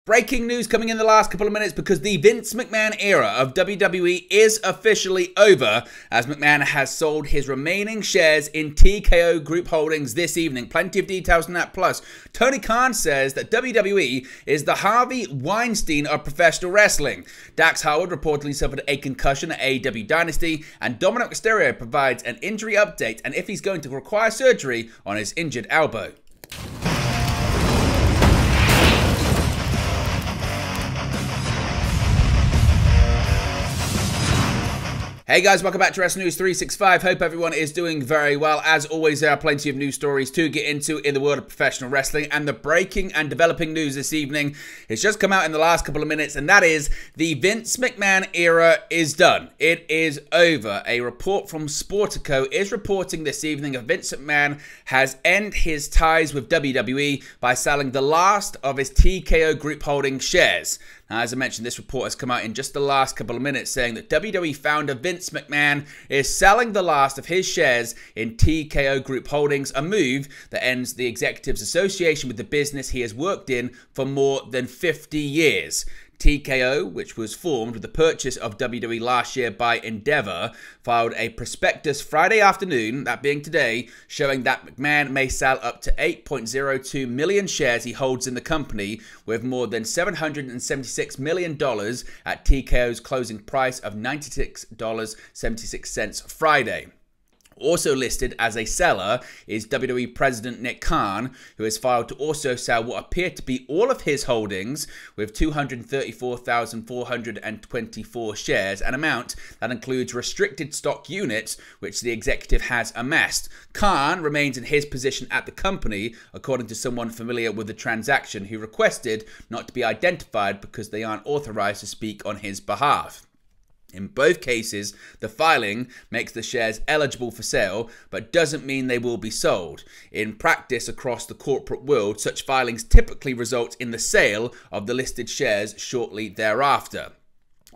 Breaking news coming in the last couple of minutes because the Vince McMahon era of WWE is officially over, as McMahon has sold his remaining shares in TKO Group Holdings this evening. Plenty of details on that. Plus, Tony Khan says that WWE is the Harvey Weinstein of professional wrestling. Dax Harwood reportedly suffered a concussion at AEW Dynasty, and Dominic Mysterio provides an injury update and if he's going to require surgery on his injured elbow. Hey guys, welcome back to Wrestling News 365. Hope everyone is doing very well. As always, there are plenty of news stories to get into in the world of professional wrestling, and the breaking and developing news this evening has just come out in the last couple of minutes, and that is the Vince McMahon era is done. It is over. A report from Sportico is reporting this evening that Vince McMahon has ended his ties with WWE by selling the last of his TKO Group Holdings shares. Now, as I mentioned, this report has come out in just the last couple of minutes saying that WWE founder Vince McMahon is selling the last of his shares in TKO Group Holdings, a move that ends the executive's association with the business he has worked in for more than 50 years. TKO, which was formed with the purchase of WWE last year by Endeavor, filed a prospectus Friday afternoon, that being today, showing that McMahon may sell up to 8.02 million shares he holds in the company, with more than $776 million at TKO's closing price of $96.76 Friday. Also listed as a seller is WWE President Nick Khan, who has filed to also sell what appear to be all of his holdings, with 234,424 shares, an amount that includes restricted stock units which the executive has amassed. Khan remains in his position at the company, according to someone familiar with the transaction, who requested not to be identified because they aren't authorized to speak on his behalf. In both cases, the filing makes the shares eligible for sale, but doesn't mean they will be sold. In practice across the corporate world, such filings typically result in the sale of the listed shares shortly thereafter.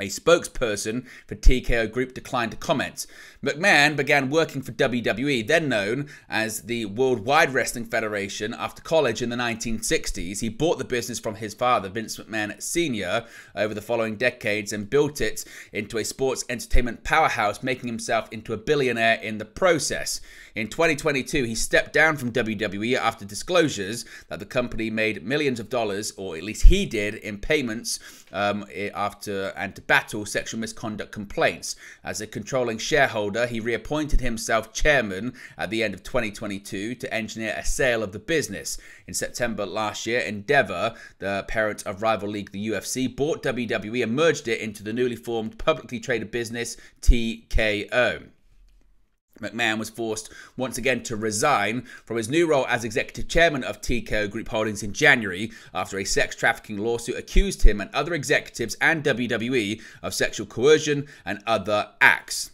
A spokesperson for TKO Group declined to comment. McMahon began working for WWE, then known as the Worldwide Wrestling Federation, after college in the 1960s. He bought the business from his father, Vince McMahon Sr., over the following decades and built it into a sports entertainment powerhouse, making himself into a billionaire in the process. In 2022, he stepped down from WWE after disclosures that the company made millions of dollars, or at least he did, in payments to battle sexual misconduct complaints. As a controlling shareholder, he reappointed himself chairman at the end of 2022 to engineer a sale of the business. In September last year, Endeavor, the parent of rival league the UFC, bought WWE and merged it into the newly formed publicly traded business TKO. McMahon was forced once again to resign from his new role as executive chairman of TKO Group Holdings in January after a sex trafficking lawsuit accused him and other executives and WWE of sexual coercion and other acts.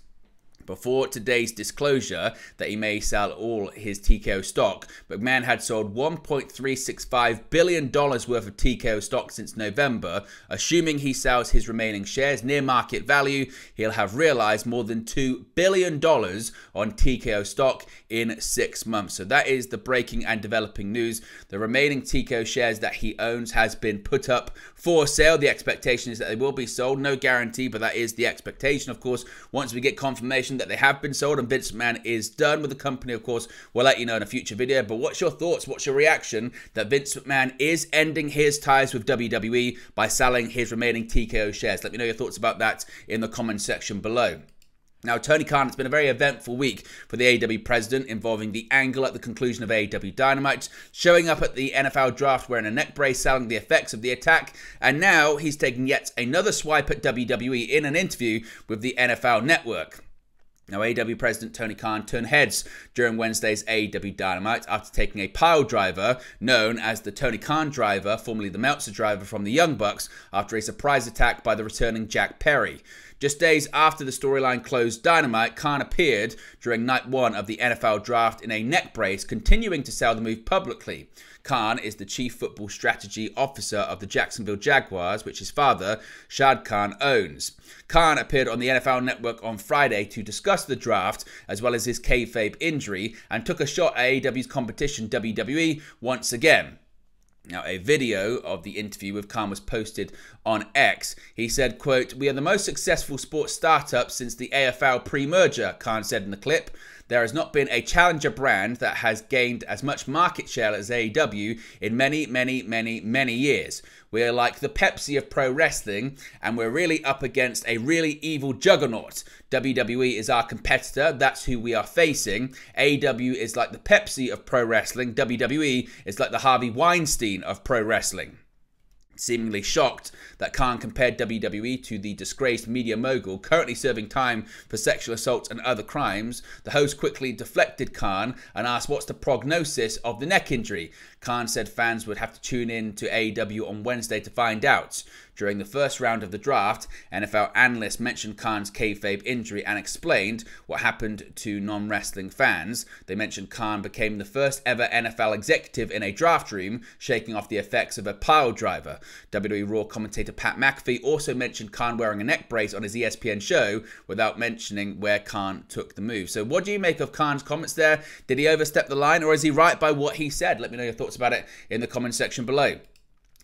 Before today's disclosure that he may sell all his TKO stock, McMahon had sold $1.365 billion worth of TKO stock since November. Assuming he sells his remaining shares near market value, he'll have realized more than $2 billion on TKO stock in 6 months. So that is the breaking and developing news. The remaining TKO shares that he owns has been put up for sale. The expectation is that they will be sold. No guarantee, but that is the expectation. Of course, once we get confirmation that they have been sold and Vince McMahon is done with the company, of course, we'll let you know in a future video. But what's your thoughts? What's your reaction that Vince McMahon is ending his ties with WWE by selling his remaining TKO shares? Let me know your thoughts about that in the comment section below. Now, Tony Khan, it's been a very eventful week for the AEW president, involving the angle at the conclusion of AEW Dynamite, showing up at the NFL draft wearing a neck brace, selling the effects of the attack, and now he's taking yet another swipe at WWE in an interview with the NFL Network. Now, AEW President Tony Khan turned heads during Wednesday's AEW Dynamite after taking a pile driver known as the Tony Khan driver, formerly the Meltzer driver, from the Young Bucks after a surprise attack by the returning Jack Perry. Just days after the storyline closed Dynamite, Khan appeared during night one of the NFL draft in a neck brace, continuing to sell the move publicly. Khan is the Chief Football Strategy Officer of the Jacksonville Jaguars, which his father, Shad Khan, owns. Khan appeared on the NFL Network on Friday to discuss the draft, as well as his kayfabe injury, and took a shot at AEW's competition, WWE, once again. Now, a video of the interview with Khan was posted on X. He said, quote, "We are the most successful sports startup since the AFL pre-merger," Khan said in the clip. "There has not been a challenger brand that has gained as much market share as AEW in many, many, many, many years. We're like the Pepsi of pro wrestling, and we're really up against a really evil juggernaut. WWE is our competitor. That's who we are facing. AEW is like the Pepsi of pro wrestling. WWE is like the Harvey Weinstein of pro wrestling." Seemingly shocked that Khan compared WWE to the disgraced media mogul currently serving time for sexual assaults and other crimes, the host quickly deflected Khan and asked what's the prognosis of the neck injury. Khan said fans would have to tune in to AEW on Wednesday to find out. During the first round of the draft, NFL analysts mentioned Khan's kayfabe injury and explained what happened to non-wrestling fans. They mentioned Khan became the first ever NFL executive in a draft room, shaking off the effects of a pile driver. WWE Raw commentator Pat McAfee also mentioned Khan wearing a neck brace on his ESPN show without mentioning where Khan took the move. So what do you make of Khan's comments there? Did he overstep the line, or is he right by what he said? Let me know your thoughts about it in the comment section below.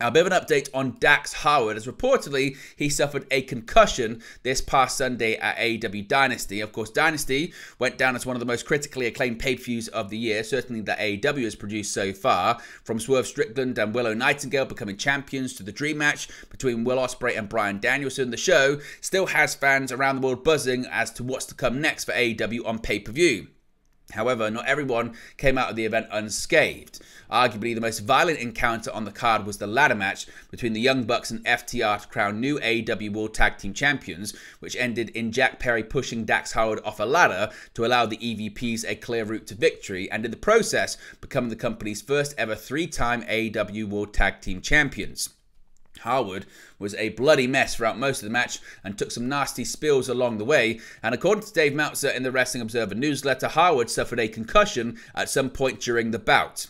A bit of an update on Dax Howard, as reportedly he suffered a concussion this past Sunday at AEW Dynasty. Of course, Dynasty went down as one of the most critically acclaimed pay-per-views of the year, certainly that AEW has produced so far. From Swerve Strickland and Willow Nightingale becoming champions to the dream match between Will Ospreay and Bryan Danielson, the show still has fans around the world buzzing as to what's to come next for AEW on pay-per-view. However, not everyone came out of the event unscathed. Arguably, the most violent encounter on the card was the ladder match between the Young Bucks and FTR to crown new AEW World Tag Team Champions, which ended in Jack Perry pushing Dax Howard off a ladder to allow the EVPs a clear route to victory, and in the process, becoming the company's first ever three-time AEW World Tag Team Champions. Howard was a bloody mess throughout most of the match and took some nasty spills along the way, and according to Dave Meltzer in the Wrestling Observer newsletter, Howard suffered a concussion at some point during the bout.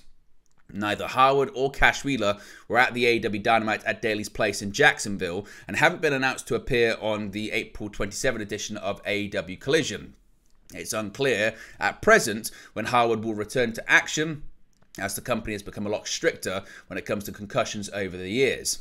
Neither Howard or Cash Wheeler were at the AEW Dynamite at Daly's Place in Jacksonville and haven't been announced to appear on the April 27 edition of AEW Collision. It's unclear at present when Howard will return to action, as the company has become a lot stricter when it comes to concussions over the years.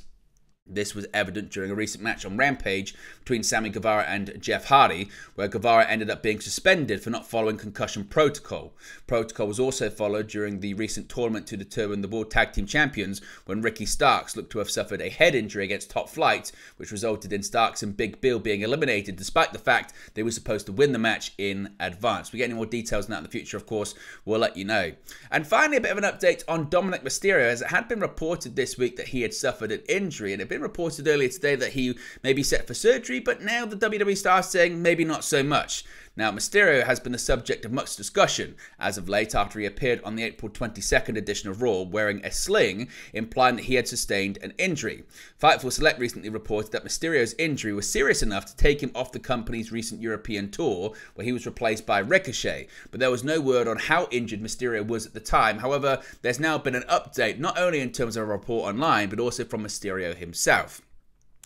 This was evident during a recent match on Rampage between Sammy Guevara and Jeff Hardy, where Guevara ended up being suspended for not following concussion protocol. Protocol was also followed during the recent tournament to determine the World Tag Team Champions, when Ricky Starks looked to have suffered a head injury against Top Flight, which resulted in Starks and Big Bill being eliminated, despite the fact they were supposed to win the match in advance. We get any more details on that in the future, of course, we'll let you know. And finally, a bit of an update on Dominic Mysterio, as it had been reported this week that he had suffered an injury, and it had been reported earlier today that he may be set for surgery, but now the WWE star is saying maybe not so much. Now, Mysterio has been the subject of much discussion as of late after he appeared on the April 22nd edition of Raw wearing a sling, implying that he had sustained an injury. Fightful Select recently reported that Mysterio's injury was serious enough to take him off the company's recent European tour, where he was replaced by Ricochet, but there was no word on how injured Mysterio was at the time. However, there's now been an update, not only in terms of a report online, but also from Mysterio himself.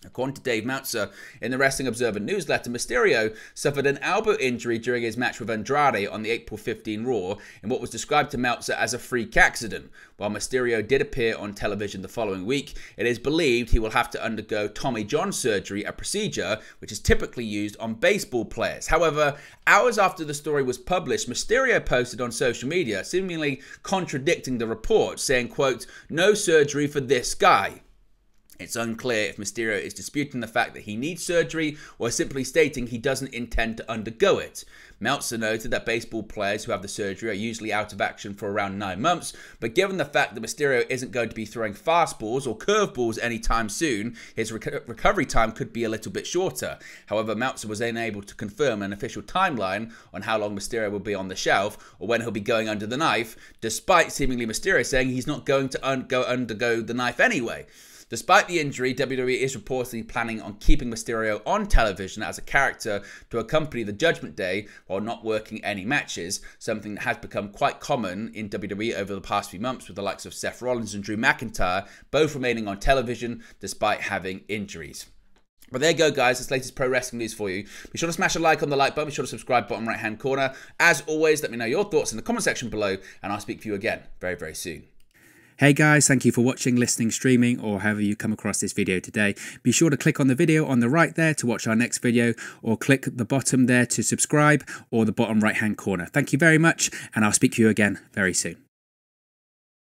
According to Dave Meltzer in the Wrestling Observer newsletter, Mysterio suffered an elbow injury during his match with Andrade on the April 15 Raw in what was described to Meltzer as a freak accident. While Mysterio did appear on television the following week, it is believed he will have to undergo Tommy John surgery, a procedure which is typically used on baseball players. However, hours after the story was published, Mysterio posted on social media, seemingly contradicting the report, saying, quote, "No surgery for this guy." It's unclear if Mysterio is disputing the fact that he needs surgery or simply stating he doesn't intend to undergo it. Meltzer noted that baseball players who have the surgery are usually out of action for around 9 months, but given the fact that Mysterio isn't going to be throwing fastballs or curveballs anytime soon, his recovery time could be a little bit shorter. However, Meltzer was unable to confirm an official timeline on how long Mysterio will be on the shelf or when he'll be going under the knife, despite seemingly Mysterio saying he's not going to undergo the knife anyway. Despite the injury, WWE is reportedly planning on keeping Mysterio on television as a character to accompany the Judgment Day while not working any matches, something that has become quite common in WWE over the past few months, with the likes of Seth Rollins and Drew McIntyre both remaining on television despite having injuries. But there you go, guys. This latest pro wrestling news for you. Be sure to smash a like on the like button. Be sure to subscribe bottom right hand corner. As always, let me know your thoughts in the comment section below, and I'll speak to you again very, very soon. Hey guys, thank you for watching, listening, streaming, or however you come across this video today. Be sure to click on the video on the right there to watch our next video, or click the bottom there to subscribe, or the bottom right hand corner. Thank you very much, and I'll speak to you again very soon.